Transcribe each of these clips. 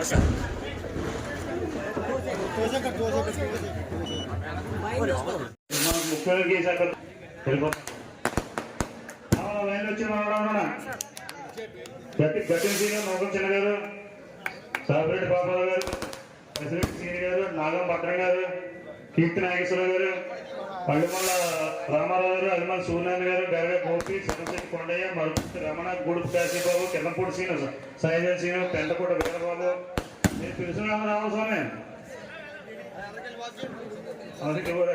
ముఖ్యమంత్రి లైన్ వచ్చి గట్టిన సీని మోగం చిన్న గారు, సాబరెడ్డి బాబారావు గారు, ప్రెసిడెంట్ సీని గారు, నాగం పట్నం గారు, కీర్తి నాగేశ్వరరావు గారు, పల్లిమల్ల రామారావు గారు, అలిమల్ సూర్యనారాయణ గారు, గరవే గోపి, సరస్వతి కొండయ్య, మరుపు రమణ, గూడుపు కాశీబాబు, కిందపూడి సీను, సాయిదేవ్ సీను, పెంటపూట వీరబాబు, నేను పిలుచున్నాను రామస్వామి అందుకే కూడా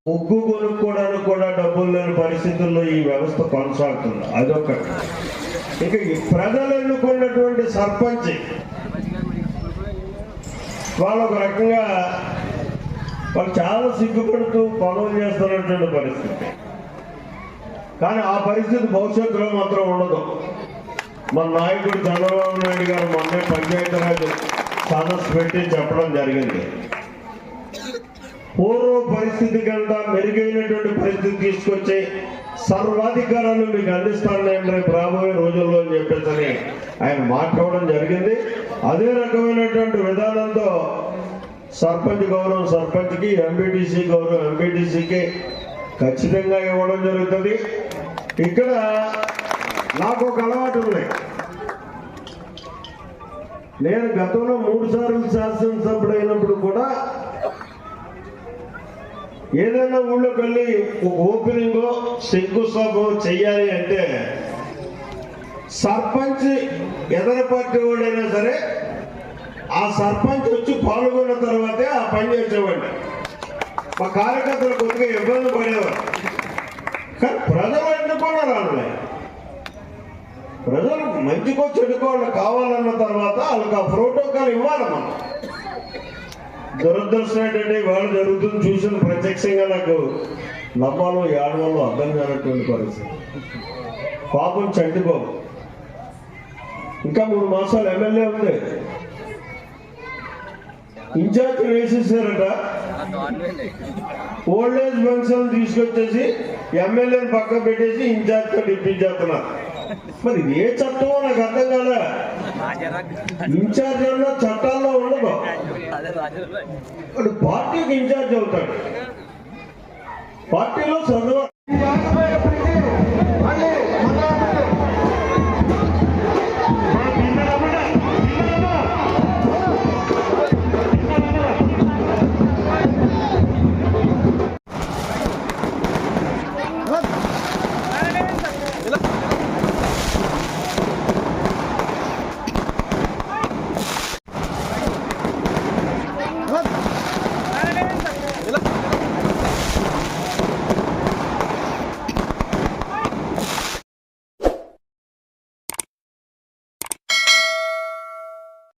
ముగ్గు కొనుక్కోవడానికి కూడా డబ్బులు లేని పరిస్థితుల్లో ఈ వ్యవస్థ కొనసాగుతుంది. అదొకటి. ఇక ఈ ప్రజలు ఎన్నుకున్నటువంటి సర్పంచ్ వాళ్ళు ఒక రకంగా వాళ్ళు చాలా సిగ్గుపడుతూ పనులు చేస్తున్నటువంటి పరిస్థితి. కానీ ఆ పరిస్థితి భవిష్యత్తులో మాత్రం ఉండదు. మన నాయకుడు చంద్రబాబు నాయుడు గారు మొన్నే పంచాయతీరాజ్ సదస్సు పెట్టి చెప్పడం జరిగింది. పూర్వ పరిస్థితి కంటే మెరుగైనటువంటి పరిస్థితి తీసుకొచ్చి సర్వాధికారాలు మీకు అందిస్తాను నేను రేపు రాబోయే రోజుల్లో అని చెప్పేసి ఆయన మాట్లాడడం జరిగింది. అదే రకమైనటువంటి విధానంతో సర్పంచ్ గౌరవం సర్పంచ్కి, ఎంపీటీసీ గౌరవం ఎంపీటీసీకి ఖచ్చితంగా ఇవ్వడం జరుగుతుంది. ఇక్కడ నాకు ఒక అలవాటు ఉంది. నేను గతంలో 3 సార్లు శాసనసభ్యుడు అయినప్పుడు కూడా ఏదైనా ఊళ్ళోకి వెళ్ళి ఓపెనింగ్ శంకుస్థాపన చెయ్యాలి అంటే సర్పంచ్ ఎదర పార్టీ వాడైనా సరే ఆ సర్పంచ్ వచ్చి పాల్గొన్న తర్వాతే ఆ పని చేసేవాడిని. మా కార్యకర్తలు కొద్దిగా ఇబ్బంది పడేవారు. కానీ ప్రజలు ఎన్నుకున్నారు. వాళ్ళు ప్రజలు మంచికో చెడుకో వాళ్ళు కావాలన్న తర్వాత వాళ్ళకి ఆ ప్రోటోకాల్ ఇవ్వాలి. మనం దురదృష్టం ఏంటంటే వాళ్ళు జరుగుతుంది చూసిన ప్రత్యక్షంగా నాకు నమ్మాలో ఏడవాలో అర్థం కానటువంటి పరిస్థితి. పాపం చంటిబాబు ఇంకా 3 మాసాలు ఎమ్మెల్యే ఉంది. ఇన్ఛార్జ్ వేసేసారట. ఓల్డ్ ఏజ్ పెన్షన్ తీసుకొచ్చేసి ఎమ్మెల్యేని పక్క పెట్టేసి ఇన్ఛార్జ్తో ఇప్పించేస్తున్నారు. మరి ఏ చట్టమో నాకు అర్థం కాలే. ఇన్ఛార్జ్ అన్న చట్టాల్లో ఉండదు. వాడు పార్టీకి ఇన్ఛార్జ్ అవుతాడు. పార్టీలో చదువు